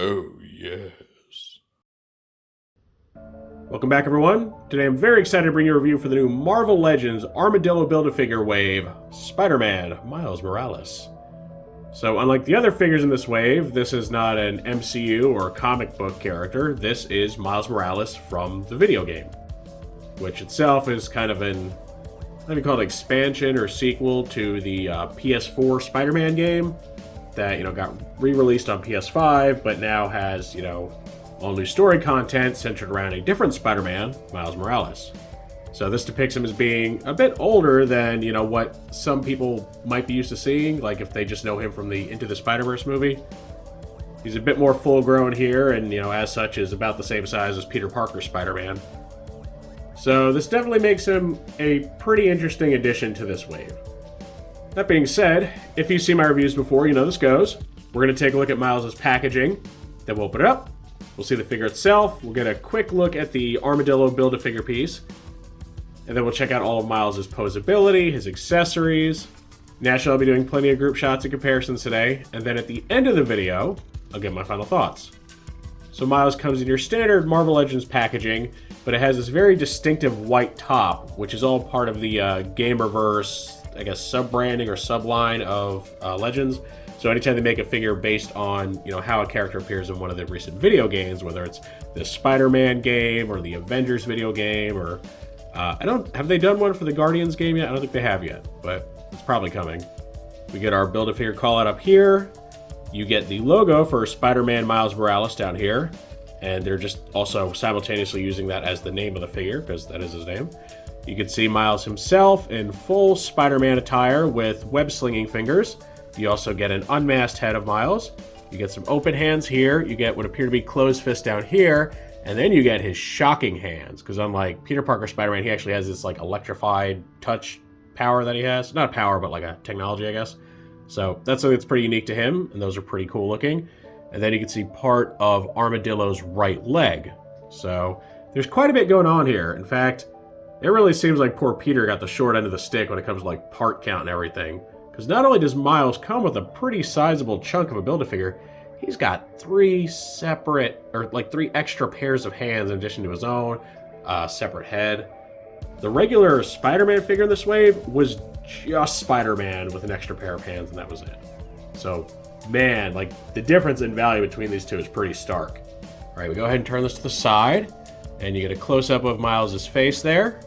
Oh, yes. Welcome back, everyone. Today I'm very excited to bring you a review for the new Marvel Legends Armadillo Build-A-Figure wave, Spider-Man Miles Morales. So unlike the other figures in this wave, this is not an MCU or comic book character. This is Miles Morales from the video game, which itself is kind of an, what do you call it, expansion or sequel to the PS4 Spider-Man game that, got re-released on PS5, but now has, all new story content centered around a different Spider-Man, Miles Morales. So this depicts him as being a bit older than, what some people might be used to seeing, like if they just know him from the Into the Spider-Verse movie. He's a bit more full-grown here, and, as such is about the same size as Peter Parker's Spider-Man. So this definitely makes him a pretty interesting addition to this wave. That being said, if you've seen my reviews before, you know this goes. We're going to take a look at Miles' packaging, then we'll open it up. We'll see the figure itself, we'll get a quick look at the Armadillo Build-A-Figure piece, and then we'll check out all of Miles' posability, his accessories. Naturally, I'll be doing plenty of group shots and comparisons today, and then at the end of the video, I'll give my final thoughts. So Miles comes in your standard Marvel Legends packaging, but it has this very distinctive white top, which is all part of the Gamerverse, I guess, sub-branding or sub-line of Legends. So anytime they make a figure based on, how a character appears in one of the recent video games, whether it's the Spider-Man game or the Avengers video game, or have they done one for the Guardians game yet? I don't think they have yet, but it's probably coming. We get our Build-A-Figure call-out up here. You get the logo for Spider-Man Miles Morales down here, and they're just also simultaneously using that as the name of the figure, because that is his name. You can see Miles himself in full Spider-Man attire with web-slinging fingers. You also get an unmasked head of Miles. You get some open hands here. You get what appear to be closed fists down here. And then you get his shocking hands, because unlike Peter Parker Spider-Man, he actually has this electrified touch power that he has. Not a power, but like a technology, I guess. So that's something that's pretty unique to him, and those are pretty cool looking. And then you can see part of Armadillo's right leg. So there's quite a bit going on here. In fact, it really seems like poor Peter got the short end of the stick when it comes to part count and everything. Because not only does Miles come with a pretty sizable chunk of a Build-A-Figure, he's got three extra pairs of hands in addition to his own separate head. The regular Spider-Man figure in this wave was just Spider-Man with an extra pair of hands, and that was it. So, man, the difference in value between these two is pretty stark. All right, we go ahead and turn this to the side, and you get a close-up of Miles' face there.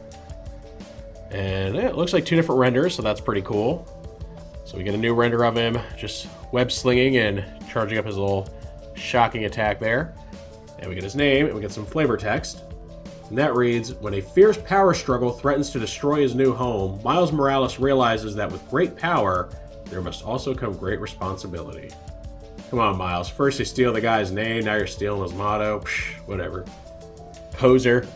And it looks like two different renders, so that's pretty cool. So we get a new render of him just web-slinging and charging up his little shocking attack there. And we get his name, and we get some flavor text. And that reads, when a fierce power struggle threatens to destroy his new home, Miles Morales realizes that with great power, there must also come great responsibility. Come on, Miles. First you steal the guy's name, now you're stealing his motto. Psh, whatever. Poser.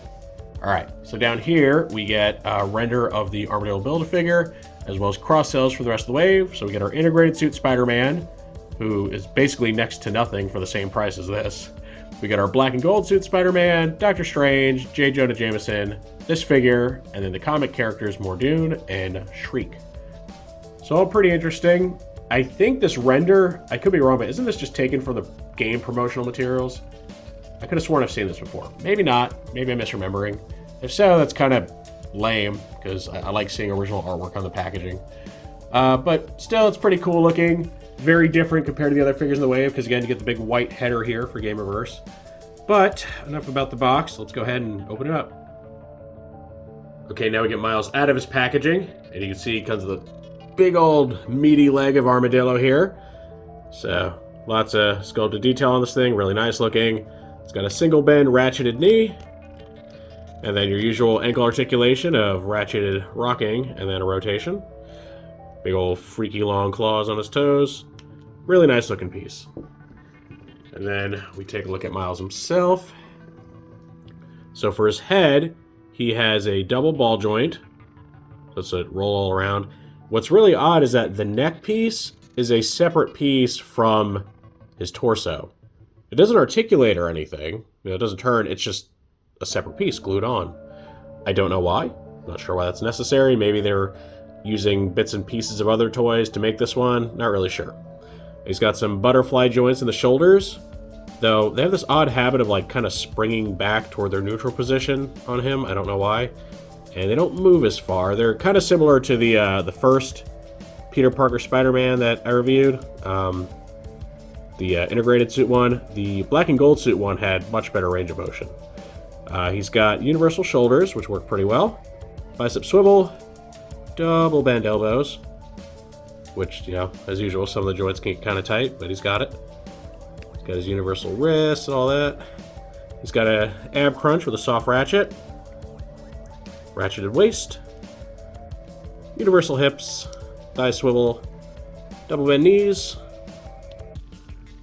Alright, so down here we get a render of the Armadillo Build-A-Figure, as well as cross-sells for the rest of the wave. So we get our integrated suit Spider-Man, who is basically next to nothing for the same price as this. We get our black and gold suit Spider-Man, Doctor Strange, J. Jonah Jameson, this figure, and then the comic characters Mordoon and Shriek. So all pretty interesting. I think this render, I could be wrong, but isn't this just taken from the game promotional materials? I could have sworn I've seen this before. Maybe not. Maybe I'm misremembering. If so, that's kind of lame, because I like seeing original artwork on the packaging. But still, it's pretty cool looking. Very different compared to the other figures in the wave, because again, you get the big white header here for Gamerverse. But enough about the box. Let's go ahead and open it up. Okay, now we get Miles out of his packaging, and you can see he comes with a big old meaty leg of Armadillo here. So lots of sculpted detail on this thing, really nice looking. It's got a single bend ratcheted knee, and then your usual ankle articulation of ratcheted rocking, and then a rotation. Big old freaky long claws on his toes. Really nice looking piece. And then we take a look at Miles himself. So for his head, he has a double ball joint. Let's roll all around. What's really odd is that the neck piece is a separate piece from his torso. It doesn't articulate or anything. It doesn't turn. It's just a separate piece glued on. I don't know why. Not sure why that's necessary. Maybe they're using bits and pieces of other toys to make this one. Not really sure. He's got some butterfly joints in the shoulders. though they have this odd habit of like kind of springing back toward their neutral position on him. I don't know why. And they don't move as far. They're kind of similar to the first Peter Parker Spider-Man that I reviewed. The integrated suit one. The black and gold suit one had much better range of motion. He's got universal shoulders, which work pretty well. Bicep swivel. Double bend elbows. Which, you know, as usual, some of the joints can get kind of tight, but he's got it. He's got his universal wrists and all that. He's got an ab crunch with a soft ratchet. Ratcheted waist. Universal hips. Thigh swivel. Double bend knees.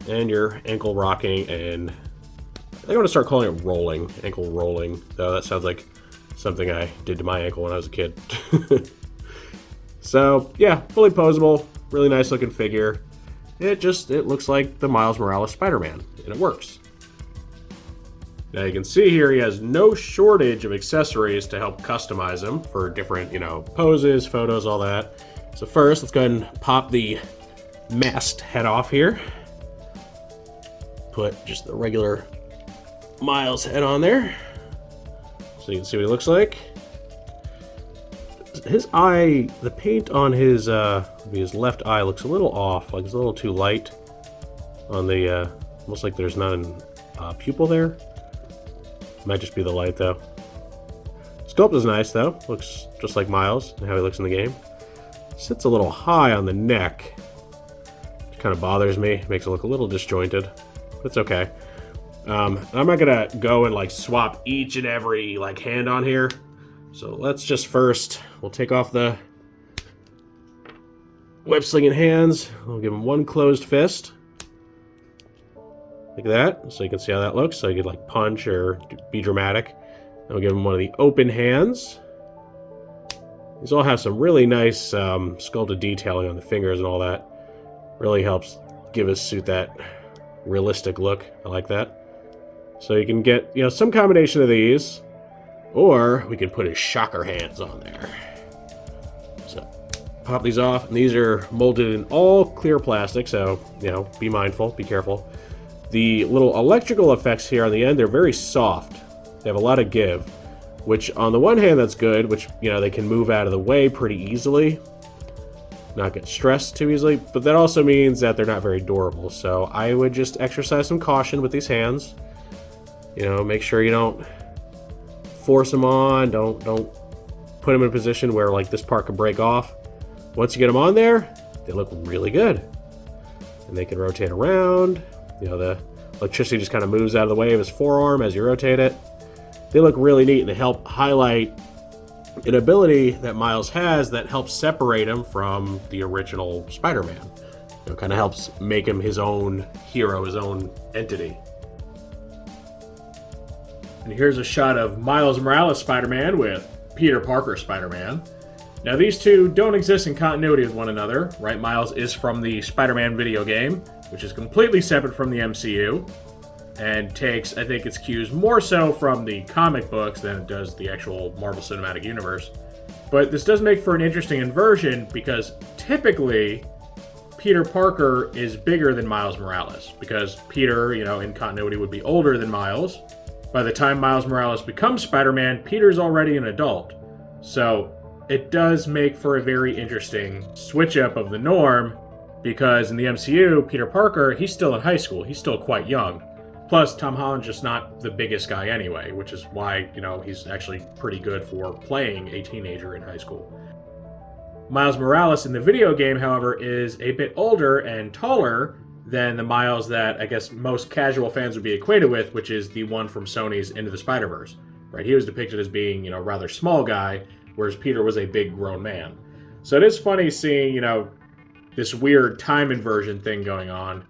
And your ankle rocking, and I think I'm going to start calling it rolling. Ankle rolling. Though that sounds like something I did to my ankle when I was a kid. So, yeah, fully posable. Really nice looking figure. It looks like the Miles Morales Spider-Man, and it works. Now you can see here he has no shortage of accessories to help customize him for different, you know, poses, photos, all that. So first, let's go ahead and pop the masked head off here. Put just the regular Miles head on there, so you can see what he looks like. His eye, the paint on his left eye looks a little off, like it's a little too light on the, almost like there's not a pupil there. Might just be the light though. Sculpt is nice though, looks just like Miles and how he looks in the game. Sits a little high on the neck, which kind of bothers me, makes it look a little disjointed. It's okay. I'm not gonna go and like swap each and every like hand on here. So let's just first, we'll take off the web slinging hands. We'll give him one closed fist. Like that, so you can see how that looks. So you could like punch or be dramatic. And we'll give him one of the open hands. These all have some really nice sculpted detailing on the fingers and all that. Really helps give his suit that realistic look. I like that. So you can get, you know, some combination of these, or we can put his shocker hands on there. So pop these off, and these are molded in all clear plastic, so, you know, be mindful, be careful. The little electrical effects here on the end, they're very soft. They have a lot of give, which on the one hand that's good, which, you know, they can move out of the way pretty easily, not get stressed too easily, but that also means that they're not very durable. So I would just exercise some caution with these hands. You know, make sure you don't force them on, don't put them in a position where like this part can break off. Once you get them on there, they look really good. And they can rotate around. You know, the electricity just kind of moves out of the way of his forearm as you rotate it. They look really neat, and they help highlight an ability that Miles has that helps separate him from the original Spider-Man. You know, kind of helps make him his own hero, his own entity. And here's a shot of Miles Morales Spider-Man with Peter Parker Spider-Man. Now these two don't exist in continuity with one another, right? Miles is from the Spider-Man video game, which is completely separate from the MCU, and takes, I think, its cues more so from the comic books than it does the actual Marvel Cinematic Universe. But this does make for an interesting inversion, because typically Peter Parker is bigger than Miles Morales, because Peter, you know, in continuity would be older than Miles. By the time Miles Morales becomes Spider-Man, Peter's already an adult. So it does make for a very interesting switch up of the norm, because in the MCU, Peter Parker, he's still in high school. He's still quite young. Plus, Tom Holland's just not the biggest guy anyway, which is why, you know, he's actually pretty good for playing a teenager in high school. Miles Morales in the video game, however, is a bit older and taller than the Miles that I guess most casual fans would be acquainted with, which is the one from Sony's Into the Spider-Verse. Right? He was depicted as being, you know, a rather small guy, whereas Peter was a big grown man. So it is funny seeing, you know, this weird time inversion thing going on.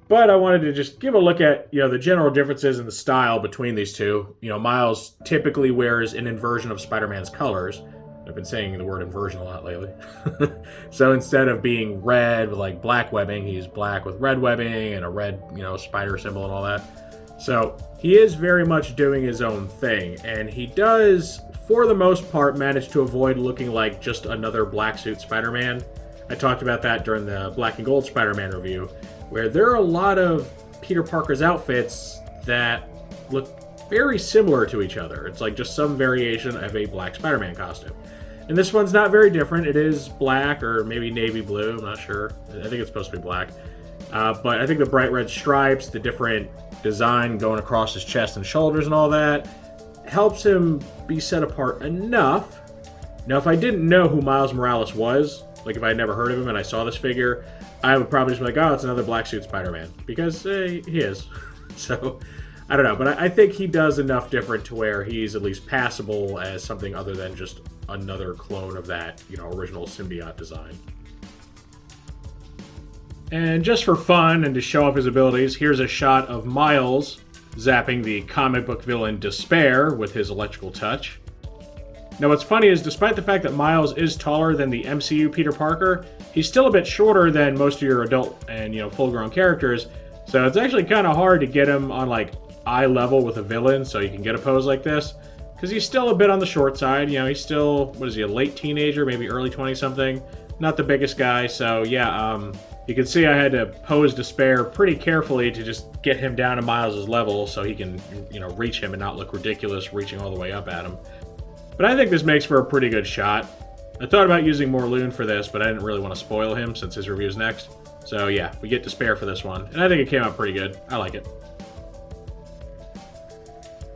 But I wanted to just give a look at, you know, the general differences in the style between these two. You know, Miles typically wears an inversion of Spider-Man's colors. I've been saying the word inversion a lot lately. So instead of being red with like black webbing, he's black with red webbing and a red, you know, spider symbol and all that. So he is very much doing his own thing, and he does, for the most part, manage to avoid looking like just another black suit Spider-Man. I talked about that during the Black and Gold Spider-Man review, where there are a lot of Peter Parker's outfits that look very similar to each other. It's like just some variation of a black Spider-Man costume. And this one's not very different. It is black or maybe navy blue. I'm not sure. I think it's supposed to be black. But I think the bright red stripes, the different design going across his chest and shoulders and all that helps him be set apart enough. Now, if I didn't know who Miles Morales was, like if I'd never heard of him and I saw this figure, I would probably just be like, oh, it's another black suit Spider-Man. Because he is. So, I don't know. But I think he does enough different to where he's at least passable as something other than just another clone of that, original symbiote design. And just for fun and to show off his abilities, here's a shot of Miles zapping the comic book villain Despair with his electrical touch. Now what's funny is despite the fact that Miles is taller than the MCU Peter Parker, he's still a bit shorter than most of your adult and full-grown characters, so it's actually kind of hard to get him on like eye level with a villain so you can get a pose like this, because he's still a bit on the short side. He's still, what is he, a late teenager, maybe early 20-something, not the biggest guy, so yeah, you can see I had to pose Despair pretty carefully to just get him down to Miles' level so he can, reach him and not look ridiculous reaching all the way up at him. But I think this makes for a pretty good shot. I thought about using Morlun for this, but I didn't really want to spoil him since his review's next. So yeah, we get Despair for this one, and I think it came out pretty good. I like it.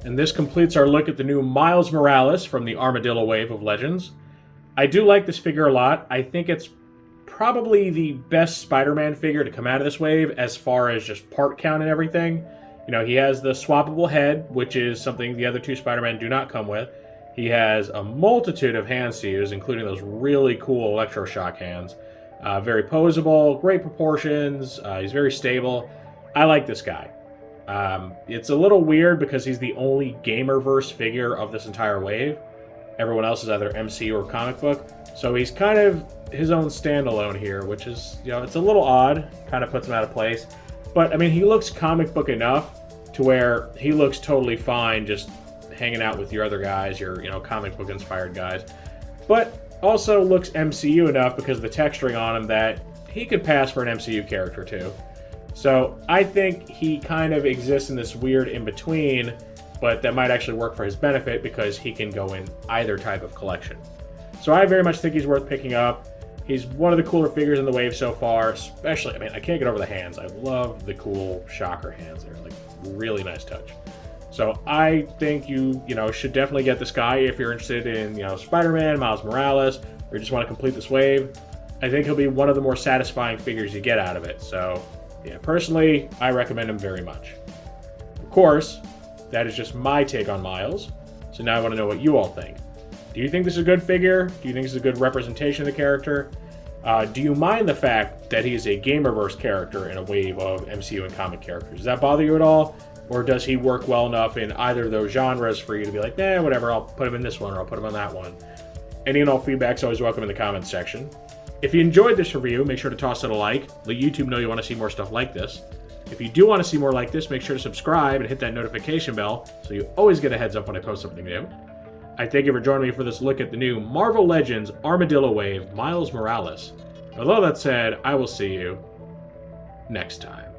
And this completes our look at the new Miles Morales from the Armadillo wave of Legends. I do like this figure a lot. I think it's probably the best Spider-Man figure to come out of this wave as far as just part count and everything. He has the swappable head, which is something the other two Spider-Man do not come with. He has a multitude of hands to use, including those really cool electroshock hands. Very posable, great proportions, he's very stable. I like this guy. It's a little weird because he's the only Gamerverse figure of this entire wave. Everyone else is either MCU or comic book. So he's kind of his own standalone here, which is, it's a little odd. Kind of puts him out of place. But, I mean, he looks comic book enough to where he looks totally fine just hanging out with your other guys, your, comic book inspired guys. But also looks MCU enough because of the texturing on him that he could pass for an MCU character too. So I think he kind of exists in this weird in-between, but that might actually work for his benefit because he can go in either type of collection. So I very much think he's worth picking up. He's one of the cooler figures in the wave so far, especially, I can't get over the hands. I love the cool shocker hands. They're like really nice touch. So I think you should definitely get this guy if you're interested in, Spider-Man, Miles Morales, or you just want to complete this wave. I think he'll be one of the more satisfying figures you get out of it. So yeah, personally, I recommend him very much. Of course, that is just my take on Miles. So now I want to know what you all think. Do you think this is a good figure? Do you think this is a good representation of the character? Do you mind the fact that he is a Gamerverse character in a wave of MCU and comic characters? Does that bother you at all? Or does he work well enough in either of those genres for you to be like, nah, whatever, I'll put him in this one or I'll put him on that one? Any and all feedback's always welcome in the comments section. If you enjoyed this review, make sure to toss it a like. Let YouTube know you want to see more stuff like this. If you do want to see more like this, make sure to subscribe and hit that notification bell so you always get a heads up when I post something new. I thank you for joining me for this look at the new Marvel Legends Armadillo Wave Miles Morales. With all that said, I will see you next time.